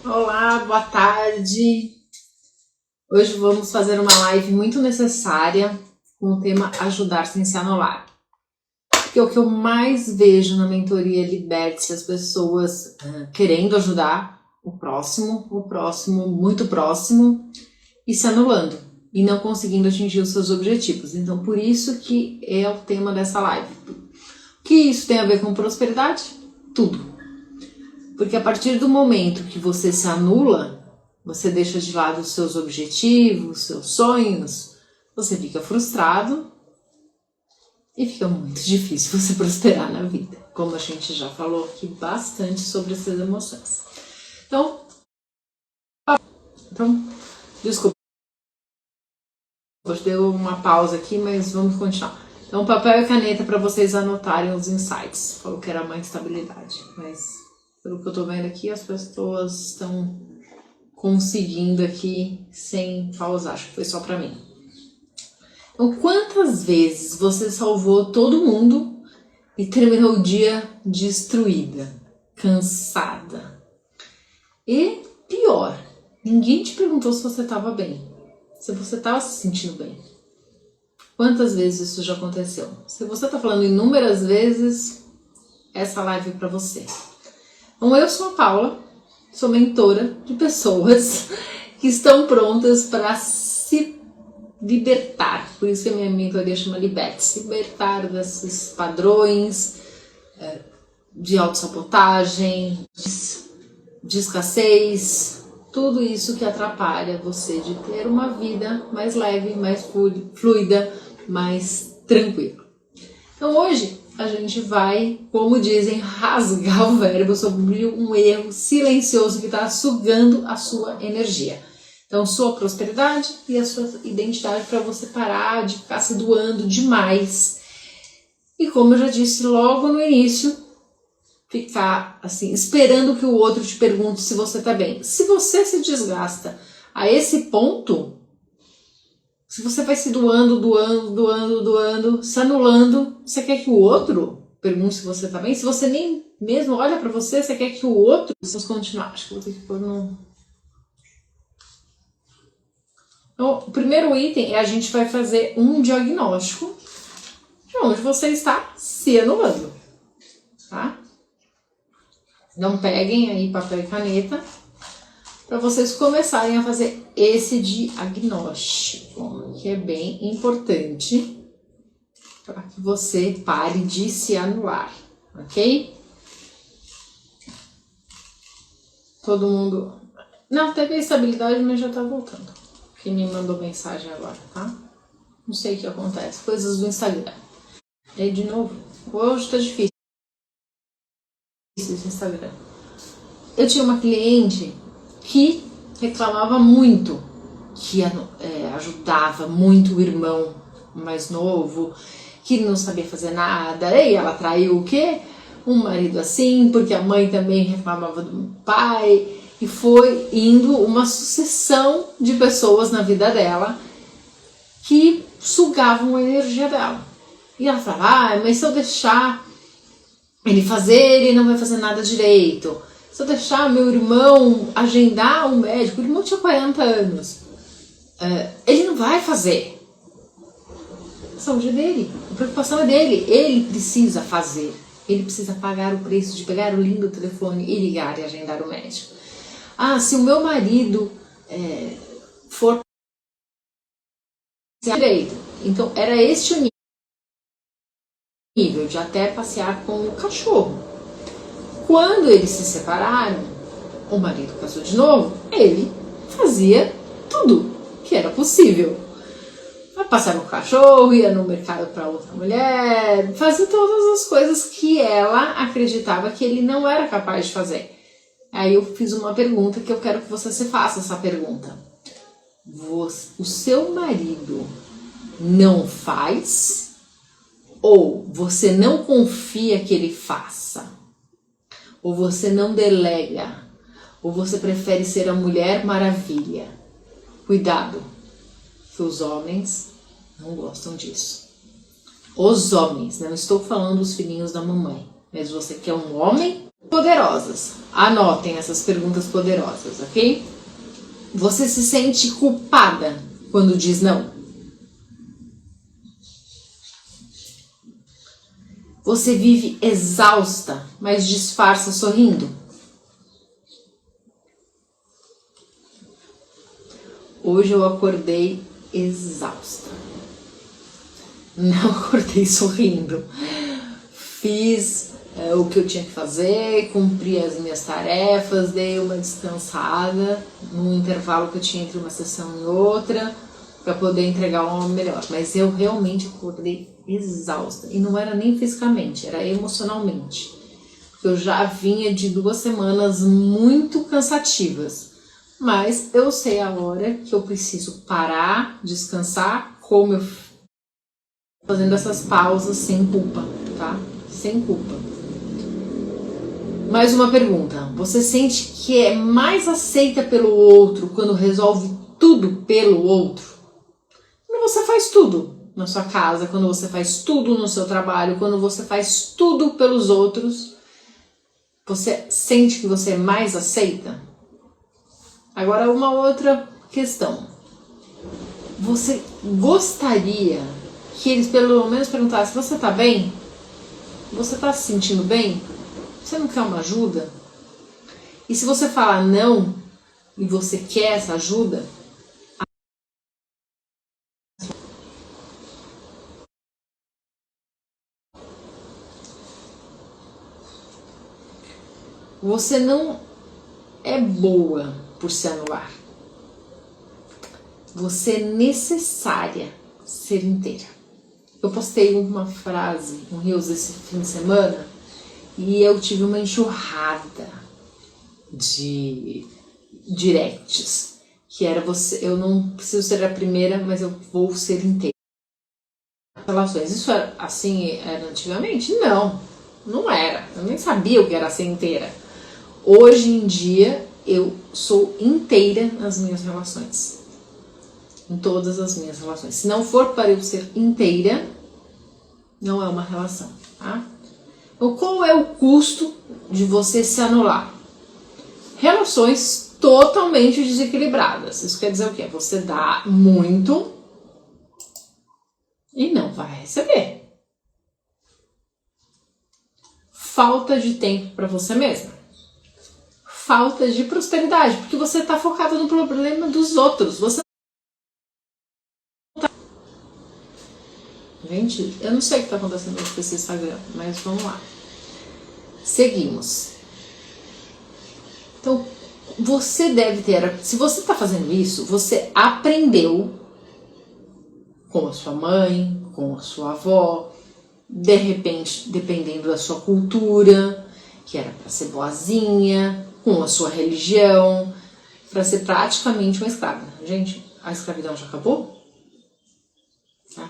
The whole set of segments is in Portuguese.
Olá, boa tarde. Hoje vamos fazer uma live muito necessária com o tema Ajudar sem se anular. Porque o que eu mais vejo na mentoria Liberte-se as pessoas querendo ajudar o próximo muito próximo, e se anulando e não conseguindo atingir os seus objetivos. Então, por isso que é o tema dessa live. O que isso tem a ver com prosperidade? Tudo. Porque a partir do momento que você se anula, você deixa de lado os seus objetivos, seus sonhos, você fica frustrado e fica muito difícil você prosperar na vida. Como a gente já falou aqui bastante sobre essas emoções. Então desculpa, deu uma pausa aqui, mas vamos continuar. Então, papel e caneta para vocês anotarem os insights. Falou que era uma instabilidade, mas pelo que eu tô vendo aqui, as pessoas estão conseguindo aqui sem pausar. Acho que foi só pra mim. Então, quantas vezes você salvou todo mundo e terminou o dia destruída, cansada? E pior, ninguém te perguntou se você estava bem, se você estava se sentindo bem. Quantas vezes isso já aconteceu? Se você está falando inúmeras vezes, essa live é para você. Então, eu sou a Paula, sou mentora de pessoas que estão prontas para se libertar. Por isso que a minha mentoria chama Liberte-se. Libertar desses padrões de autossabotagem, de escassez, tudo isso que atrapalha você de ter uma vida mais leve, mais fluida, mais tranquila. Então hoje a gente vai, como dizem, rasgar o verbo sobre um erro silencioso que está sugando a sua energia. Então, sua prosperidade e a sua identidade, para você parar de ficar se doando demais. E como eu já disse logo no início, ficar assim, esperando que o outro te pergunte se você está bem. Se você se desgasta a esse ponto, se você vai se doando, se anulando, você quer que o outro pergunte se você tá bem? Se você nem mesmo olha pra você, você quer que o outro... Vamos continuar, acho que vou ter que pôr no... Então, o primeiro item é a gente vai fazer um diagnóstico de onde você está se anulando, tá? Então peguem aí papel e caneta para vocês começarem a fazer esse diagnóstico, que é bem importante para que você pare de se anular, ok? Todo mundo... Não, teve estabilidade, mas já tá voltando. Quem me mandou mensagem agora, tá? Não sei o que acontece, coisas do Instagram. E aí, de novo, hoje tá difícil esse Instagram. Eu tinha uma cliente que reclamava muito, que ajudava muito o irmão mais novo, que não sabia fazer nada, e ela traiu o quê? Um marido assim, porque a mãe também reclamava do pai, e foi indo uma sucessão de pessoas na vida dela que sugavam a energia dela. E ela falava, mas se eu deixar ele fazer, ele não vai fazer nada direito. Se eu deixar meu irmão agendar um médico, o irmão tinha 40 anos, ele não vai fazer. A saúde é dele, a preocupação é dele, ele precisa fazer. Ele precisa pagar o preço de pegar o lindo telefone e ligar e agendar o médico. Ah, se o meu marido for direito. Então era este o nível de até passear com o cachorro. Quando eles se separaram, o marido casou de novo, ele fazia tudo que era possível. Passeava com o cachorro, ia no mercado para outra mulher, fazia todas as coisas que ela acreditava que ele não era capaz de fazer. Aí eu fiz uma pergunta que eu quero que você se faça essa pergunta. O seu marido não faz ou você não confia que ele faça? Ou você não delega? Ou você prefere ser a Mulher Maravilha? Cuidado, que os homens não gostam disso. Os homens, não estou falando os filhinhos da mamãe, mas você quer um homem Poderosas. Anotem essas perguntas poderosas, ok? Você se sente culpada quando diz não? Você vive exausta, mas disfarça sorrindo? Hoje eu acordei exausta. Não acordei sorrindo. Fiz o que eu tinha que fazer, cumpri as minhas tarefas, dei uma descansada no intervalo que eu tinha entre uma sessão e outra, para poder entregar uma melhor. Mas eu realmente acordei exausta. E não era nem fisicamente, era emocionalmente. Porque eu já vinha de 2 semanas muito cansativas. Mas eu sei a hora que eu preciso parar, descansar, como eu fazendo essas pausas sem culpa, tá? Sem culpa. Mais uma pergunta. Você sente que é mais aceita pelo outro quando resolve tudo pelo outro? Quando você faz tudo na sua casa, quando você faz tudo no seu trabalho, quando você faz tudo pelos outros, você sente que você é mais aceita? Agora, uma outra questão. Você gostaria que eles pelo menos perguntassem: você tá bem? Você tá se sentindo bem? Você não quer uma ajuda? E se você falar não e você quer essa ajuda, você não é boa por se anular. Você é necessária ser inteira. Eu postei uma frase, um Reels esse fim de semana, e eu tive uma enxurrada de directs, que era: eu não preciso ser a primeira, mas eu vou ser inteira. Relações, isso era assim era antigamente? Não, não era. Eu nem sabia o que era ser inteira. Hoje em dia eu sou inteira nas minhas relações. Em todas as minhas relações. Se não for para eu ser inteira, não é uma relação, tá? Então, qual é o custo de você se anular? Relações totalmente desequilibradas. Isso quer dizer o quê? Você dá muito e não vai receber. Falta de tempo para você mesma. Falta de prosperidade, porque você está focado no problema dos outros. Você Gente, eu não sei o que está acontecendo com esse Instagram, mas vamos lá. Seguimos. Então, você deve ter... Se você está fazendo isso, você aprendeu com a sua mãe, com a sua avó, de repente, dependendo da sua cultura, que era para ser boazinha, com a sua religião, para ser praticamente uma escrava. Gente, a escravidão já acabou? Tá?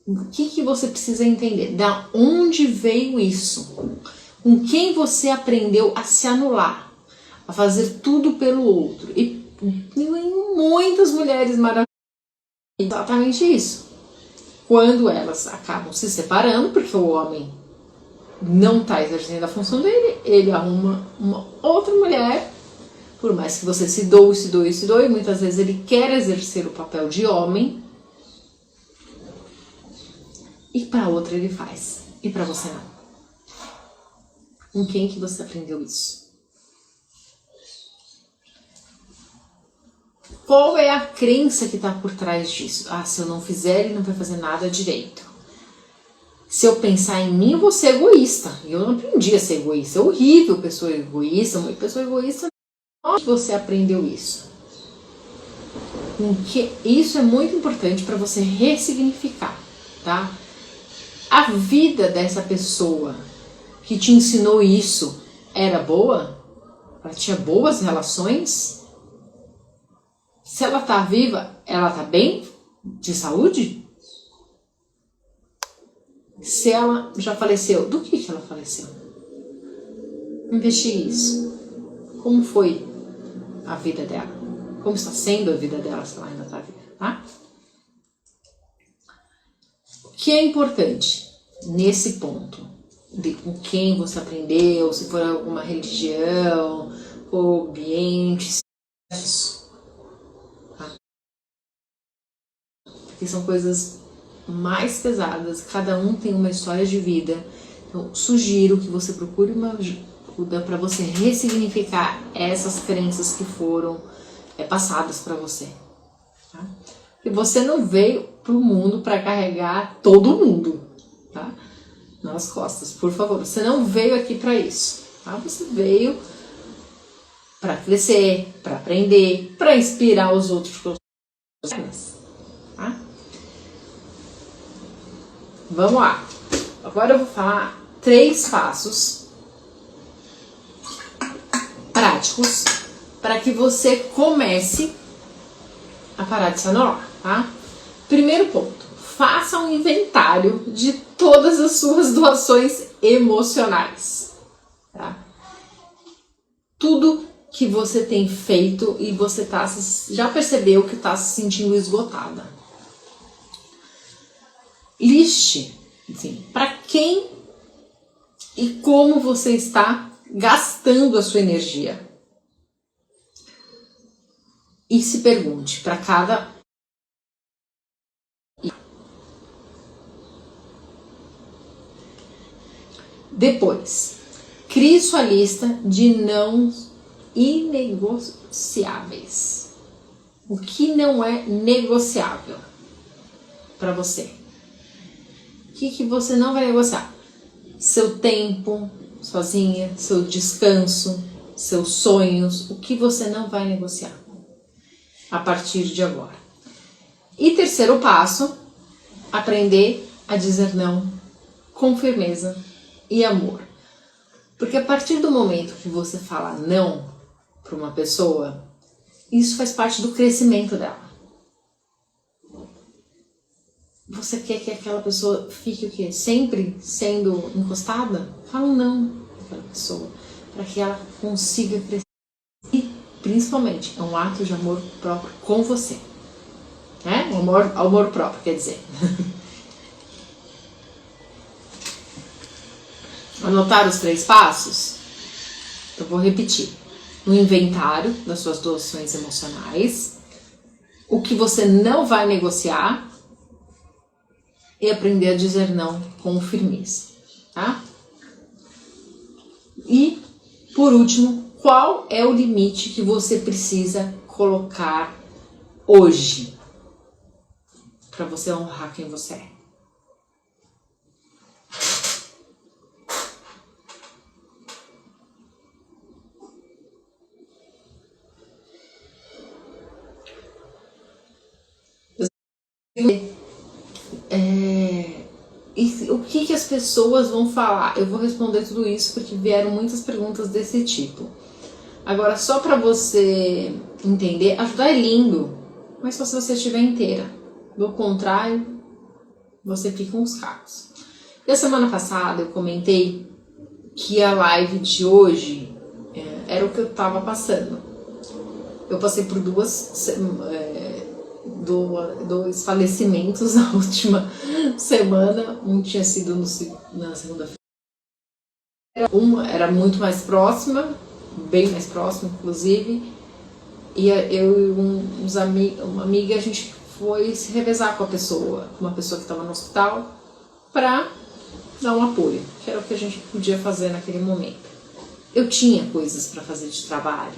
O que você precisa entender? Da onde veio isso? Com quem você aprendeu a se anular? A fazer tudo pelo outro? E muitas mulheres maravilhosas, exatamente isso. Quando elas acabam se separando, porque o homem não está exercendo a função dele, ele arruma uma outra mulher, por mais que você se doe, muitas vezes ele quer exercer o papel de homem, e para outra ele faz, e para você não. Com quem que você aprendeu isso? Qual é a crença que está por trás disso? Ah, se eu não fizer, ele não vai fazer nada direito. Se eu pensar em mim, eu vou ser egoísta. E eu não aprendi a ser egoísta. É horrível pessoa egoísta, uma pessoa egoísta. Onde você aprendeu isso? Isso é muito importante para você ressignificar, tá? A vida dessa pessoa que te ensinou isso era boa? Ela tinha boas relações? Se ela tá viva, ela tá bem? De saúde? Se ela já faleceu, do que ela faleceu? Investigue isso. Como foi a vida dela? Como está sendo a vida dela se ela ainda tá viva, tá? O que é importante nesse ponto? com quem você aprendeu, se for alguma religião, ou ambiente, tá? Porque são coisas mais pesadas, cada um tem uma história de vida. Então, sugiro que você procure uma ajuda para você ressignificar essas crenças que foram passadas para você. Tá? E você não veio para o mundo para carregar todo mundo, tá? Nas costas, por favor. Você não veio aqui para isso, tá? Você veio para crescer, para aprender, para inspirar os outros, tá? Vamos lá. Agora eu vou falar 3 passos práticos para que você comece a parar de se anular, tá? Primeiro ponto, faça um inventário de todas as suas doações emocionais, tá? Tudo que você tem feito e você já percebeu que está se sentindo esgotada. Liste, assim, para quem e como você está gastando a sua energia. E se pergunte para cada. Depois, crie sua lista de não inegociáveis. O que não é negociável para você? O que você não vai negociar? Seu tempo sozinha, seu descanso, seus sonhos, o que você não vai negociar a partir de agora. E terceiro passo, aprender a dizer não com firmeza e amor. Porque a partir do momento que você fala não para uma pessoa, isso faz parte do crescimento dela. Você quer que aquela pessoa fique o quê? Sempre sendo encostada? Fala um não para aquela pessoa, para que ela consiga crescer. E, principalmente, é um ato de amor próprio com você. Né? Amor próprio, quer dizer. Anotar os 3 passos? Eu vou repetir. Um inventário das suas doações emocionais, o que você não vai negociar e aprender a dizer não com firmeza, tá? E, por último, qual é o limite que você precisa colocar hoje para você honrar quem você é? E o que as pessoas vão falar? Eu vou responder tudo isso porque vieram muitas perguntas desse tipo. Agora, só para você entender, ajudar é lindo, mas só se você estiver inteira. Do contrário, você fica uns cacos. E a semana passada eu comentei que a live de hoje era o que eu estava passando. Eu passei por dois falecimentos na última semana. Um tinha sido na segunda-feira. Uma era muito mais próxima, bem mais próxima, inclusive. E eu e uma amiga, a gente foi se revezar com uma pessoa que estava no hospital, para dar um apoio, que era o que a gente podia fazer naquele momento. Eu tinha coisas para fazer de trabalho,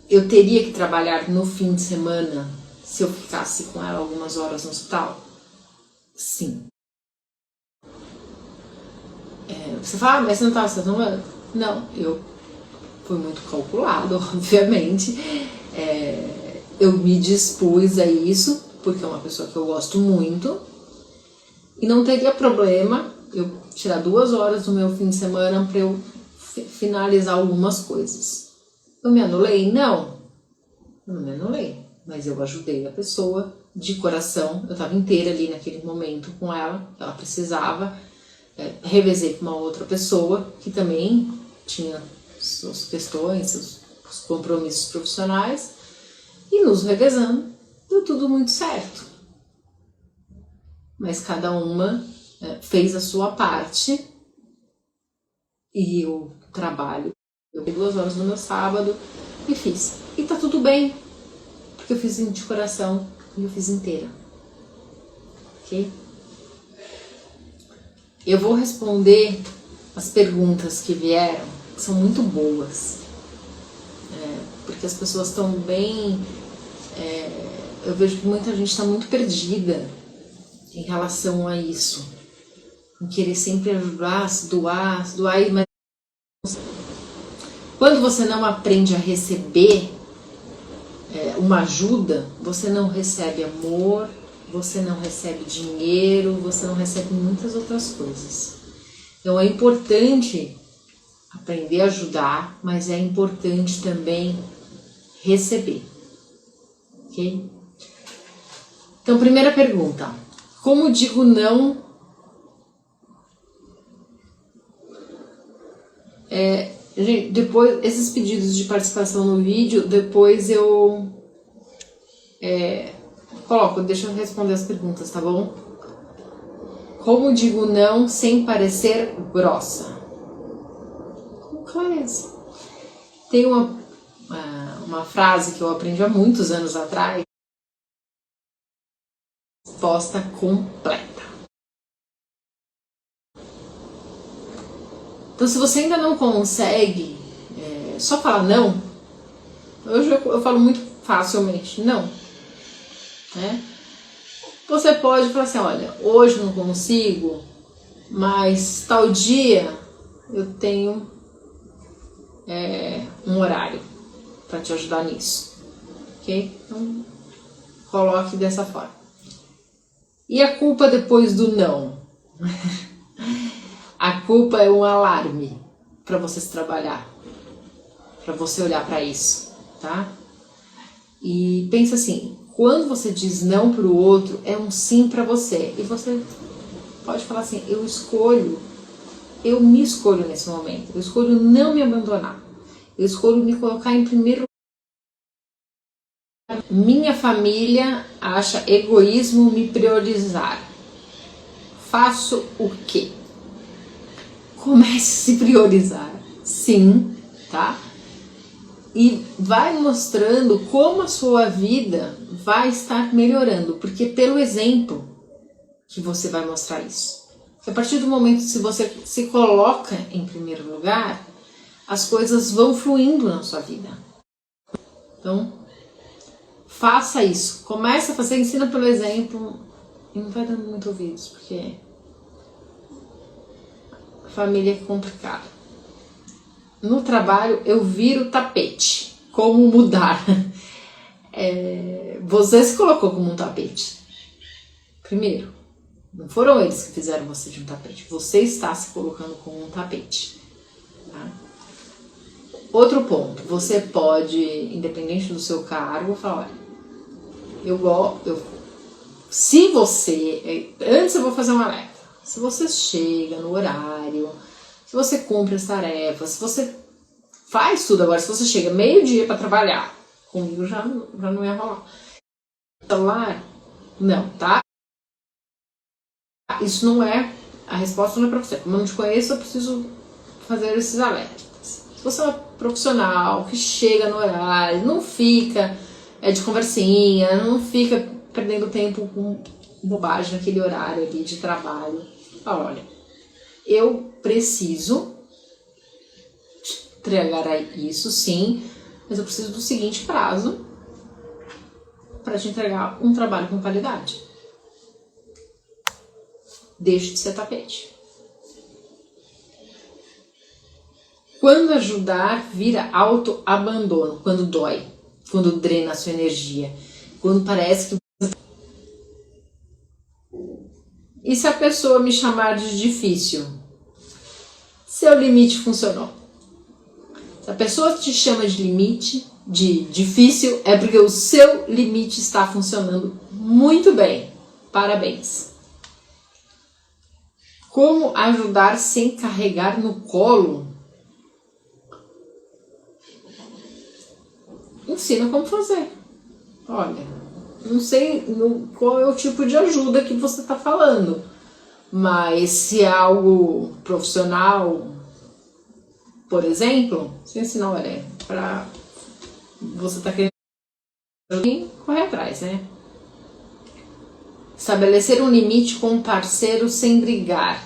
eu teria que trabalhar no fim de semana se eu ficasse com ela algumas horas no hospital? Sim. Você fala, mas você não estava sendo... Não, eu fui muito calculado, obviamente. Eu me dispus a isso, porque é uma pessoa que eu gosto muito. E não teria problema eu tirar 2 horas do meu fim de semana para eu finalizar algumas coisas. Eu me anulei? Não. Eu não me anulei. Mas eu ajudei a pessoa de coração. Eu estava inteira ali naquele momento com ela. Ela precisava. Revezei com uma outra pessoa que também tinha suas questões, seus compromissos profissionais. E nos revezando, deu tudo muito certo. Mas cada uma fez a sua parte e eu trabalho. Eu dei 2 horas no meu sábado e fiz. E tá tudo bem, porque eu fiz de coração e eu fiz inteira. Ok? Eu vou responder as perguntas que vieram, que são muito boas. Porque as pessoas estão bem... eu vejo que muita gente está muito perdida em relação a isso. Em querer sempre ajudar, se doar, mas quando você não aprende a receber uma ajuda, você não recebe amor, você não recebe dinheiro, você não recebe muitas outras coisas. Então é importante aprender a ajudar, mas é importante também receber. Ok? Então, primeira pergunta. Como digo não? Gente, depois, esses pedidos de participação no vídeo, depois eu coloco, deixa eu responder as perguntas, tá bom? Como digo não sem parecer grossa? Com clareza. Tem uma frase que eu aprendi há muitos anos atrás. Resposta completa. Então, se você ainda não consegue só falar não, hoje eu falo muito facilmente não, né? Você pode falar assim, olha, hoje não consigo, mas tal dia eu tenho um horário para te ajudar nisso, ok? Então, coloque dessa forma. E a culpa depois do não? A culpa é um alarme para você se trabalhar, para você olhar para isso, tá? E pensa assim, quando você diz não para o outro, é um sim para você. E você pode falar assim, eu me escolho nesse momento, eu escolho não me abandonar, eu escolho me colocar em primeiro lugar. Minha família acha egoísmo me priorizar. Faço o quê? Comece a se priorizar, sim, tá? E vai mostrando como a sua vida vai estar melhorando, porque pelo exemplo que você vai mostrar isso. Porque a partir do momento que você se coloca em primeiro lugar, as coisas vão fluindo na sua vida. Então, faça isso. Comece a fazer, ensina pelo exemplo e não vai dando muito ouvidos, porque família é complicado. No trabalho, eu viro tapete. Como mudar? Você se colocou como um tapete. Primeiro, não foram eles que fizeram você de um tapete. Você está se colocando como um tapete. Tá? Outro ponto. Você pode, independente do seu cargo, falar, olha, se você... Antes eu vou fazer uma alerta. Se você chega no horário, se você cumpre as tarefas, se você faz tudo agora, se você chega meio-dia para trabalhar, comigo já não ia rolar. Celular? Não, tá? Isso não é, a resposta não é para você. Como eu não te conheço, eu preciso fazer esses alertas. Se você é uma profissional que chega no horário, não fica de conversinha, não fica perdendo tempo com bobagem naquele horário ali de trabalho. Olha, eu preciso entregar isso, sim, mas eu preciso do seguinte prazo para te entregar um trabalho com qualidade. Deixe de ser tapete. Quando ajudar vira autoabandono, quando dói, quando drena a sua energia, quando parece que... E se a pessoa me chamar de difícil? Seu limite funcionou. Se a pessoa te chama de limite, de difícil, é porque o seu limite está funcionando muito bem. Parabéns. Como ajudar sem carregar no colo? Ensina como fazer. Olha, não sei qual é o tipo de ajuda que você está falando, Mas se é algo profissional, por exemplo, você ensina, olha, para você tá querendo correr atrás, né? Estabelecer um limite com um parceiro sem brigar.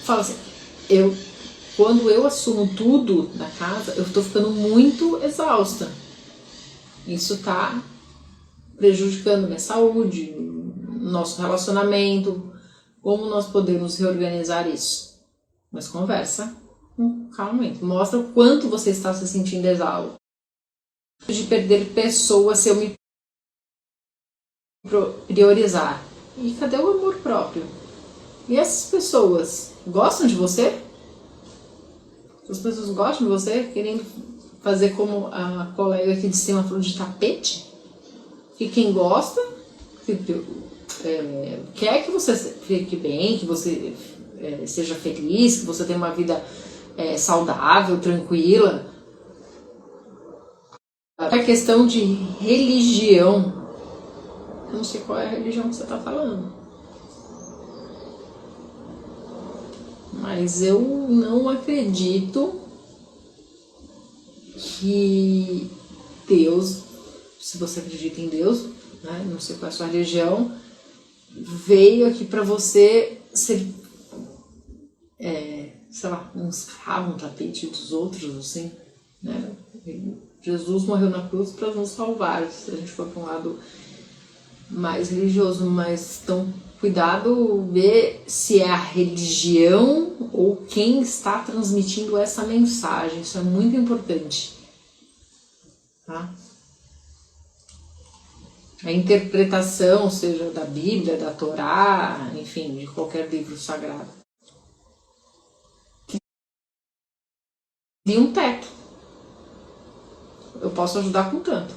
Fala assim, quando eu assumo tudo na casa, eu tô ficando muito exausta. Isso tá prejudicando minha saúde, nosso relacionamento. Como nós podemos reorganizar isso? Mas conversa com calmamente. Mostra o quanto você está se sentindo exausto. De perder pessoas se eu me priorizar. E cadê o amor próprio? E essas pessoas gostam de você? As pessoas gostam de você, querendo fazer como a colega aqui de cima falou, de tapete? Que quem gosta quer que você fique bem, que você seja feliz, que você tenha uma vida saudável, tranquila. A questão de religião, eu não sei qual é a religião que você está falando, mas eu não acredito que Deus, se você acredita em Deus, né, não sei qual é a sua religião, veio aqui para você ser, sei lá, um escravo, um tapete dos outros, assim, né? Jesus morreu na cruz para nos salvar, se a gente for para um lado mais religioso, mas então cuidado ver se é a religião ou quem está transmitindo essa mensagem, isso é muito importante, tá? A interpretação, seja da Bíblia, da Torá, enfim, de qualquer livro sagrado. E um teto. Eu posso ajudar com tanto.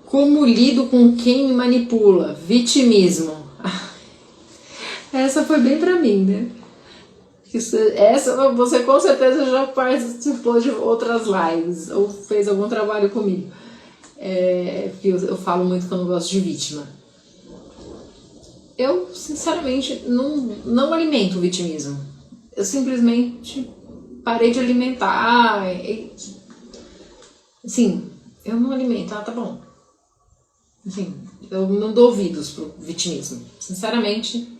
Como lido com quem me manipula? Vitimismo. Essa foi bem pra mim, né? Essa você com certeza já participou de outras lives ou fez algum trabalho comigo. Eu falo muito que eu não gosto de vítima. Eu, sinceramente, não alimento o vitimismo. Eu simplesmente parei de alimentar. Assim, eu não alimento. Tá bom. Assim, eu não dou ouvidos pro vitimismo. Sinceramente,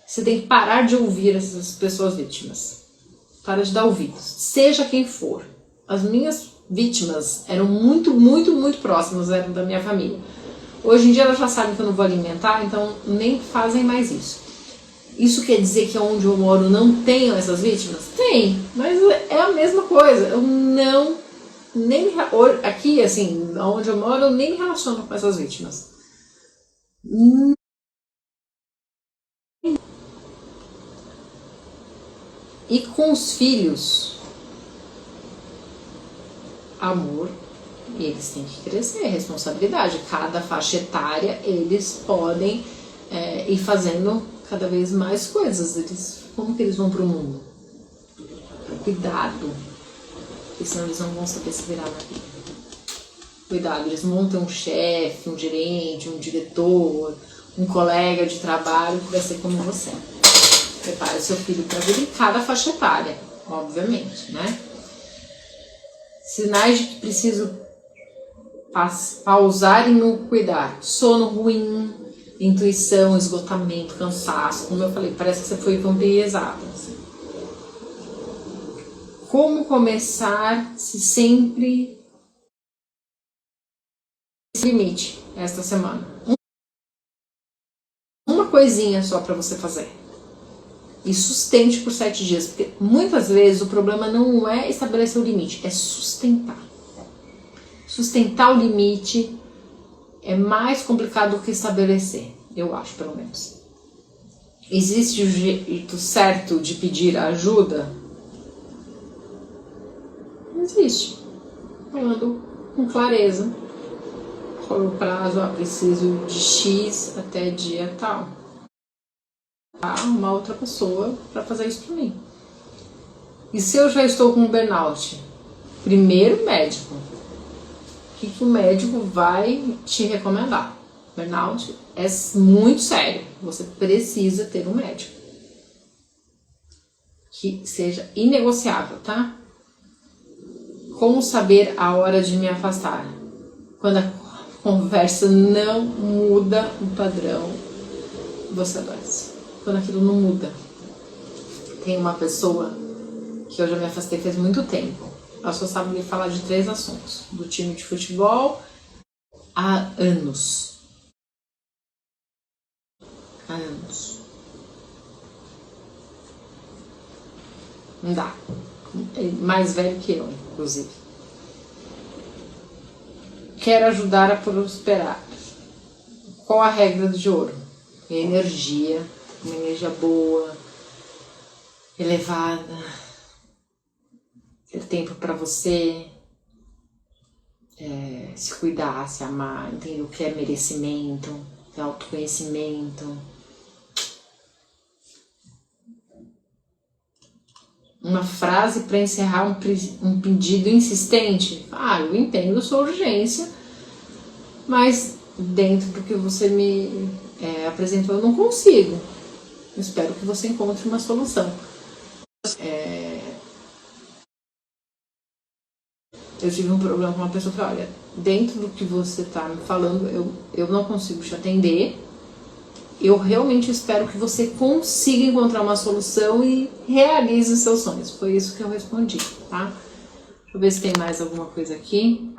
você tem que parar de ouvir essas pessoas vítimas. Para de dar ouvidos. Seja quem for. As minhas vítimas eram muito, muito, muito próximas, eram da minha família. Hoje em dia elas já sabem que eu não vou alimentar, então nem fazem mais isso. Isso quer dizer que onde eu moro não tenho essas vítimas? Tem, mas é a mesma coisa. Eu não... aqui, assim, onde eu moro, eu nem me relaciono com essas vítimas. E com os filhos, amor, e eles têm que crescer, responsabilidade. Cada faixa etária, eles podem ir fazendo cada vez mais coisas. Como que eles vão pro mundo? Cuidado, porque senão eles não vão saber se virar na vida. Cuidado, eles montam um chefe, um gerente, um diretor, um colega de trabalho que vai ser como você. Prepare seu filho para a vida em cada faixa etária, obviamente, né? Sinais de que preciso pausar e não cuidar. Sono ruim, intuição, esgotamento, cansaço. Como eu falei, parece que você foi vampirizado. Assim. Como começar se sempre esse limite esta semana? Uma coisinha só para você fazer. E sustente por 7 dias, porque muitas vezes o problema não é estabelecer o limite, é sustentar. Sustentar o limite é mais complicado do que estabelecer, eu acho, pelo menos. Existe o jeito certo de pedir ajuda? Existe. Falando com clareza. Qual é o prazo? Preciso de X até dia tal. Uma outra pessoa para fazer isso para mim. E se eu já estou com um burnout? Primeiro médico. que o médico vai te recomendar. Burnout é muito sério. Você precisa ter um médico que seja inegociável, tá? Como saber a hora de me afastar? Quando a conversa não muda o padrão, você adoece. Quando aquilo não muda. Tem uma pessoa que eu já me afastei faz muito tempo. Ela só sabe me falar de 3 assuntos. Do time de futebol há anos. Há anos. Não dá. É mais velho que eu, inclusive. Quero ajudar a prosperar. Qual a regra de ouro? Energia. Uma energia boa, elevada. Ter tempo para você. Se cuidar, se amar. Entender o que é merecimento. Ter autoconhecimento. Uma frase para encerrar um pedido insistente. Eu entendo sua urgência, mas dentro do que você me apresentou eu não consigo. Eu espero que você encontre uma solução. Eu tive um problema com uma pessoa que olha, dentro do que você está me falando, eu não consigo te atender. Eu realmente espero que você consiga encontrar uma solução e realize os seus sonhos. Foi isso que eu respondi, tá? Deixa eu ver se tem mais alguma coisa aqui.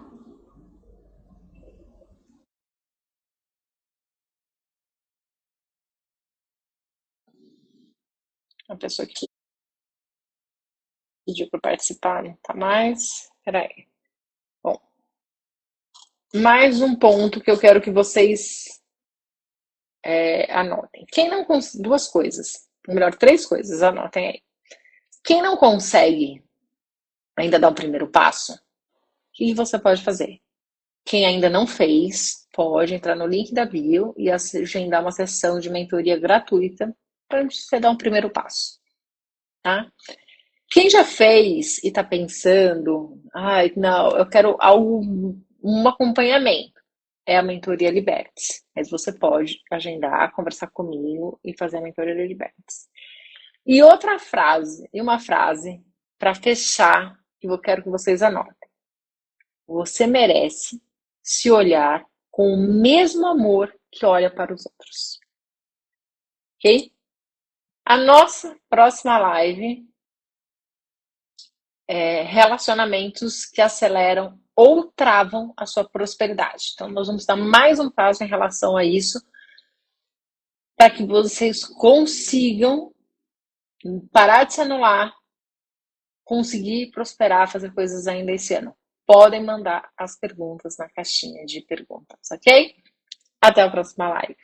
A pessoa que pediu para participar não tá mais. Peraí. Bom, mais um ponto que eu quero que vocês anotem. Quem não consegue. Duas coisas. Ou melhor, 3 coisas, anotem aí. Quem não consegue ainda dar o primeiro passo, o que você pode fazer? Quem ainda não fez, pode entrar no link da bio e agendar uma sessão de mentoria gratuita para você dar um primeiro passo, tá? Quem já fez e está pensando, não, eu quero um acompanhamento, é a mentoria Libertes. Mas você pode agendar, conversar comigo e fazer a mentoria Libertes. E uma frase para fechar, que eu quero que vocês anotem. Você merece se olhar com o mesmo amor que olha para os outros. Ok? A nossa próxima live é relacionamentos que aceleram ou travam a sua prosperidade. Então, nós vamos dar mais um passo em relação a isso, para que vocês consigam parar de se anular, conseguir prosperar, fazer coisas ainda esse ano. Podem mandar as perguntas na caixinha de perguntas, ok? Até a próxima live.